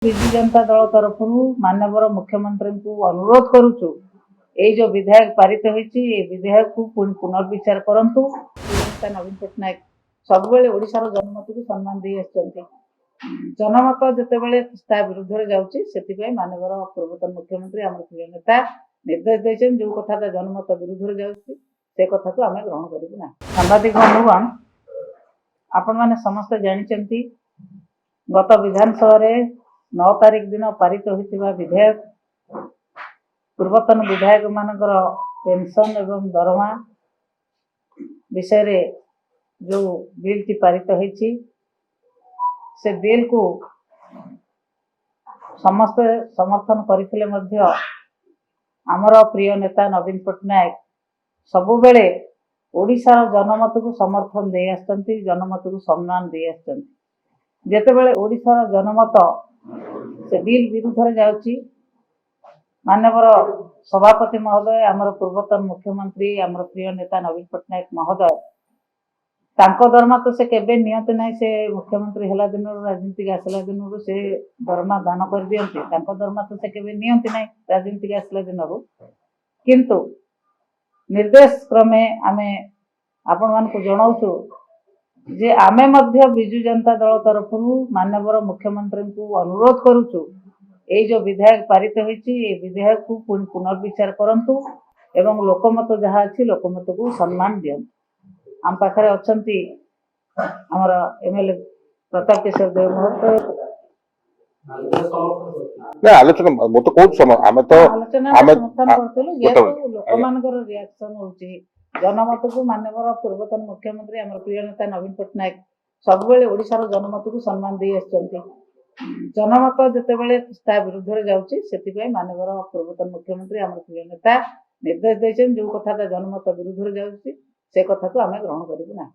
विजु जनता दल तरफ माननीय मुख्यमंत्री को अनुरोध करुचु ये जो विधेयक पारित होती विधेयक को पुनर्विचार करंतु। नवीन पट्टनायक सब ओडिशार जनमत को सम्मान दे जनमत जितेबाला विरुद्ध से माननीय पूर्वतन मुख्यमंत्री आम प्रिय नेता निर्देश देते जो कथा जनमत विरुद्ध से कथा को आम ग्रहण करूँ ना। सांबादिक बंधुगण आपण मैंने समस्त जानते गत विधानसभा 9 तारिख दिन पारित होता विधेयक पूर्वतन विधायक मानकर पेंशन एवं दरमा विषय रे जो बिल टी पारित होती से बिल को समस्त समर्थन करथिले मध्य आमर प्रिय नेता नवीन पट्टनायक सबुबेले ओडिशार जनमत को समर्थन दे आछंती, जनमत को सम्मान दे आछंती। जेतेबेले ओडिशार जनमत से बिल विरुद्ध जाउची माननीय सभापति महोदय आमर पूर्वतन मुख्यमंत्री आमर प्रिय नेता नवीन पट्टनायक महोदय तांको दरमा तो से केबे नियंत नहीं से मुख्यमंत्री हला दिन राजनीति आसला दिन से दरमा दान कर दियंती तांको दरमा तो से केबे नियंत नहीं राजनीति आसला दिन किंतु निर्देश क्रमे आमे आपण मान को जणाउछु जे आमे मध्य विजु जनता दल तरफ माननीय मुख्यमंत्री को अनुरोध करुचु ये जो विधेयक पारित होती विधेयक को पुनर्विचार करंतु एवं लोकमत जहाँ अच्छी लोकमत को सम्मान दियंतु। आम पाखरे अछंती हमर एमएलए प्रताप किशोर देव महोदय ना आलोचना मो तो कोन समय आमे तो आलोचना समर्थन करथलु जेतो लोक मानकर रिएक्शन होची जनमत को माननीय पूर्वतन मुख्यमंत्री आमर प्रिय नेता नवीन पट्टनायक सब ओडिशार जनमत को सम्मान दे आछंती। जनमत जितेबाला विरुद्ध जाउची से माननीय पूर्वतन मुख्यमंत्री आमर प्रिय नेता निर्देश देते जो कथा जनमत विरुद्ध जाउची से कथा को आम ग्रहण करूँ ना।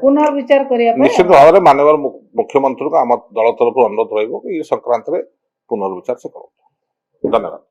पुनर्विचार करने निश्चित भाव में माननीय मुख्यमंत्री को आम दल तरफ अनुरोध रही संक्रांत पुनर्विचार से करूँ। धन्यवाद।